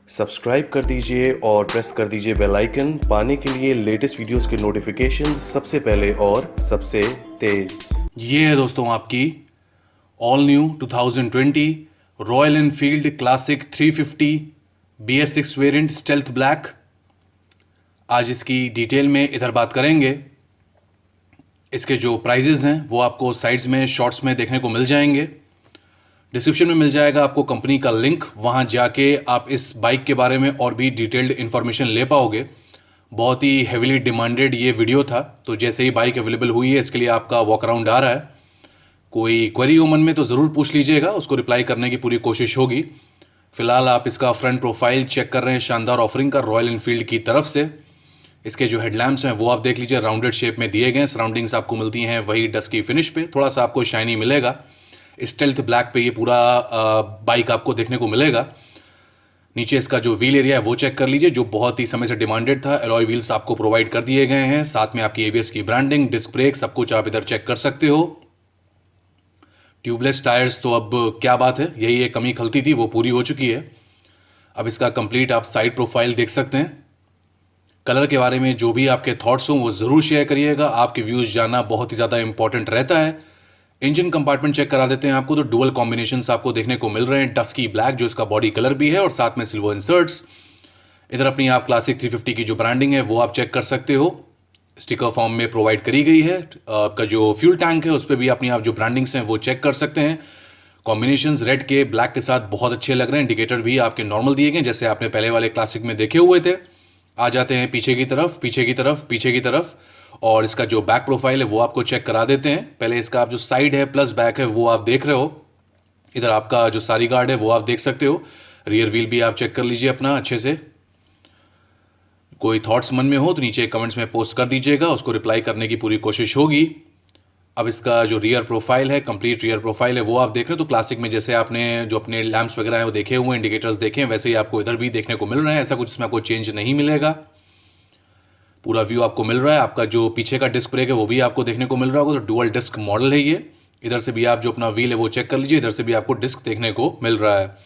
Subscribe कर दीजिए और प्रेस कर दीजिए बेल आइकन पाने के लिए लेटेस्ट वीडियोस के नोटिफिकेशंस सबसे पहले और सबसे तेज। ये है दोस्तों आपकी all new 2020 royal Enfield classic 350 BS6 variant stealth black. आज इसकी डिटेल में इधर बात करेंगे। इसके जो प्राइजेस हैं वो आपको साइड्स में शॉर्ट्स में देखने को मिल जाएंगे। डिस्क्रिप्शन में मिल जाएगा आपको कंपनी का लिंक, वहाँ जाके आप इस बाइक के बारे में और भी डिटेल्ड इन्फॉर्मेशन ले पाओगे। बहुत ही हेविली डिमांडेड ये वीडियो था, तो जैसे ही बाइक अवेलेबल हुई है इसके लिए आपका वॉक अराउंड आ रहा है। कोई क्वेरी हो मन में तो ज़रूर पूछ लीजिएगा, उसको रिप्लाई करने की पूरी कोशिश होगी। फिलहाल आप इसका फ्रंट प्रोफाइल चेक कर रहे हैं शानदार ऑफरिंग का रॉयल एनफील्ड की तरफ से। इसके जो हेडलैम्प्स हैं वो आप देख लीजिए, राउंडेड शेप में दिए गए हैं। सराउंडिंग्स आपको मिलती हैं वही डस्की फिनिश पे, थोड़ा सा आपको शाइनी मिलेगा। स्टेल्थ ब्लैक पे ये पूरा बाइक आपको देखने को मिलेगा। नीचे इसका जो व्हील एरिया है वो चेक कर लीजिए, जो बहुत ही समय से डिमांडेड था। एलॉय व्हील्स आपको प्रोवाइड कर दिए गए हैं, साथ में आपकी ABS की ब्रांडिंग, डिस्क ब्रेक, सब कुछ आप इधर चेक कर सकते हो। ट्यूबलेस टायर्स तो अब क्या बात है, यही एक कमी खलती थी वो पूरी हो चुकी है। अब इसका कंप्लीट आप साइड प्रोफाइल देख सकते हैं। कलर के बारे में जो भी आपके थॉट्स हों वो ज़रूर शेयर करिएगा, आपके व्यूज़ जानना बहुत ही ज़्यादा इंपॉर्टेंट रहता है। इंजन कंपार्टमेंट चेक करा देते हैं आपको, तो डुअल कॉम्बिनेशंस आपको देखने को मिल रहे हैं। डस्की ब्लैक जो इसका बॉडी कलर भी है और साथ में सिल्वर इंसर्ट्स। इधर अपनी आप क्लासिक 350 की जो ब्रांडिंग है वो आप चेक कर सकते हो, स्टिकर फॉर्म में प्रोवाइड करी गई है। आपका जो फ्यूल टैंक है उस पर भी अपनी आप जो ब्रांडिंग्स हैं वो चेक कर सकते हैं। कॉम्बिनेशंस रेड के ब्लैक के साथ बहुत अच्छे लग रहे हैं। इंडिकेटर भी आपके नॉर्मल दिए गए जैसे आपने पहले वाले क्लासिक में देखे हुए थे। आ जाते हैं पीछे की तरफ, पीछे की तरफ, पीछे की तरफ, और इसका जो बैक प्रोफाइल है वो आपको चेक करा देते हैं। पहले इसका आप जो साइड है प्लस बैक है वो आप देख रहे हो। इधर आपका जो सारी गार्ड है वो आप देख सकते हो। रियर व्हील भी आप चेक कर लीजिए अपना अच्छे से। कोई थॉट्स मन में हो तो नीचे कमेंट्स में पोस्ट कर दीजिएगा, उसको रिप्लाई करने की पूरी कोशिश होगी। अब इसका जो रियर प्रोफाइल है, कंप्लीट रियर प्रोफाइल है वो आप देख रहे हो। तो क्लासिक में जैसे आपने जो अपने लैंप्स वगैरह हैं वो देखे हुए, इंडिकेटर्स देखे हैं, वैसे ही आपको इधर भी देखने को मिल रहे हैं। ऐसा कुछ इसमें आपको चेंज नहीं मिलेगा, पूरा व्यू आपको मिल रहा है। आपका जो पीछे का डिस्क ब्रेक है वो भी आपको देखने को मिल रहा होगा, तो डुअल डिस्क मॉडल है ये। इधर से भी आप जो अपना व्हील है वो चेक कर लीजिए, इधर से भी आपको डिस्क देखने को मिल रहा है।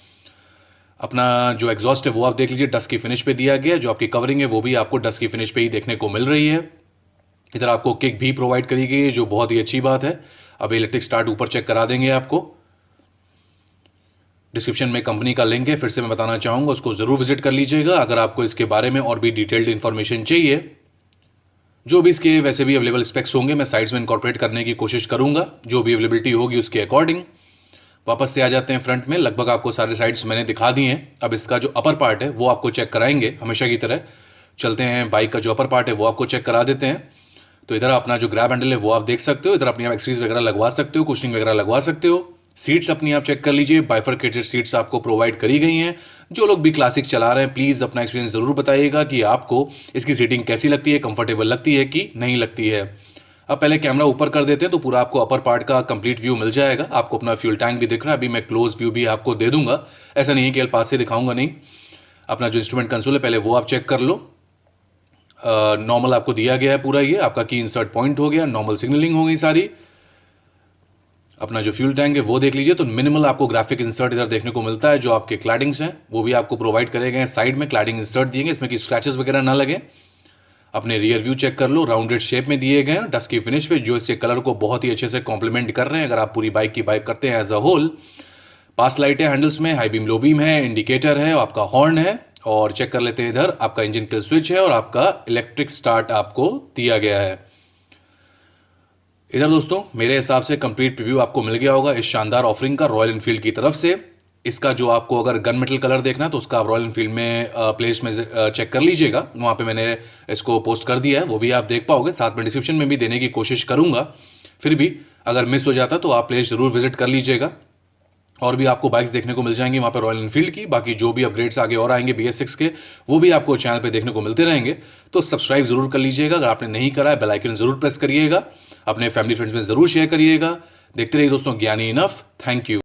अपना जो एग्जॉस्ट है वो आप देख लीजिए, डस्ट की फिनिश पे दिया गया। जो आपकी कवरिंग है वो भी आपको डस्ट की फिनिश पे ही देखने को मिल रही है। इधर आपको किक भी प्रोवाइड करी गई है जो बहुत ही अच्छी बात है। अब इलेक्ट्रिक स्टार्ट ऊपर चेक करा देंगे आपको। डिस्क्रिप्शन में कंपनी का लिंक है, फिर से मैं बताना चाहूँगा, उसको ज़रूर विजिट कर लीजिएगा अगर आपको इसके बारे में और भी डिटेल्ड इन्फॉर्मेशन चाहिए। जो भी इसके वैसे भी अवेलेबल स्पेक्स होंगे मैं साइड्स में इनकॉर्पोरेट करने की कोशिश करूँगा, जो भी अवेलेबिलिटी होगी उसके अकॉर्डिंग। वापस से आ जाते हैं फ्रंट में, लगभग आपको सारे साइड्स मैंने दिखा दिए हैं। अब इसका जो अपर पार्ट है वो आपको चेक कराएंगे हमेशा की तरह। चलते हैं बाइक का जो अपर पार्ट है वो आपको चेक करा देते हैं। तो इधर अपना जो ग्रैब हैंडल है वो आप देख सकते हो, इधर अपनी आप एक्सरीज वगैरह लगवा सकते हो, कुशनिंग वगैरह लगवा सकते हो। सीट्स अपनी आप चेक कर लीजिए, बाइफरकेटेड सीट्स आपको प्रोवाइड करी गई हैं। जो लोग भी क्लासिक चला रहे हैं प्लीज़ अपना एक्सपीरियंस ज़रूर बताइएगा कि आपको इसकी सीटिंग कैसी लगती है, कंफर्टेबल लगती है कि नहीं लगती है। अब पहले कैमरा ऊपर कर देते हैं तो पूरा आपको अपर पार्ट का कंप्लीट व्यू मिल जाएगा। आपको अपना फ्यूल टैंक भी दिख रहा है, अभी मैं क्लोज व्यू भी आपको दे दूंगा, ऐसा नहीं है कि पास से दिखाऊंगा नहीं। अपना जो इंस्ट्रूमेंट कंसोल है पहले वो आप चेक कर लो। नॉर्मल आपको दिया गया है पूरा, ये आपका की इंसर्ट पॉइंट हो गया, नॉर्मल सिग्नलिंग हो गई सारी। अपना जो फ्यूल टैंक है वो देख लीजिए, तो मिनिमल आपको ग्राफिक इंसर्ट इधर देखने को मिलता है। जो आपके क्लैडिंग्स हैं वो भी आपको प्रोवाइड करे गए हैं, साइड में क्लैडिंग इंसर्ट दिए गए, इसमें कि स्क्रैचेस वगैरह ना लगे। अपने रियर व्यू चेक कर लो, राउंडेड शेप में दिए गए हैं डस्ट की फिनिश पे, जो इसके कलर को बहुत ही अच्छे से कॉम्प्लीमेंट कर रहे हैं अगर आप पूरी बाइक की बाइक करते हैं as a whole. Pass light है हैंडल्स में, हाई बीम लो बीम है, इंडिकेटर है, आपका हॉर्न है। और चेक कर लेते हैं इधर आपका इंजन किल स्विच है और आपका इलेक्ट्रिक स्टार्ट आपको दिया गया है। इधर दोस्तों मेरे हिसाब से कंप्लीट रिव्यू आपको मिल गया होगा इस शानदार ऑफरिंग का रॉयल एनफील्ड की तरफ से। इसका जो आपको अगर गन मेटल कलर देखना है तो उसका आप रॉयल एनफील्ड में प्लेलिस्ट में चेक कर लीजिएगा, वहाँ पे मैंने इसको पोस्ट कर दिया है, वो भी आप देख पाओगे। साथ में डिस्क्रिप्शन में भी देने की कोशिश करूँगा, फिर भी अगर मिस हो जाता तो आप प्लेलिस्ट ज़रूर विजिट कर लीजिएगा। और भी आपको बाइक्स देखने को मिल जाएंगी वहाँ पे रॉयल एनफील्ड की। बाकी जो भी अपग्रेड्स आगे और आएंगे BS6 के वो भी आपको चैनल पे देखने को मिलते रहेंगे, तो सब्सक्राइब जरूर कर लीजिएगा। अगर आपने नहीं करा है बेल आइकन जरूर प्रेस करिएगा, अपने फैमिली फ्रेंड्स में जरूर शेयर करिएगा। देखते रहिए दोस्तों ज्ञानी इनफ। Thank you.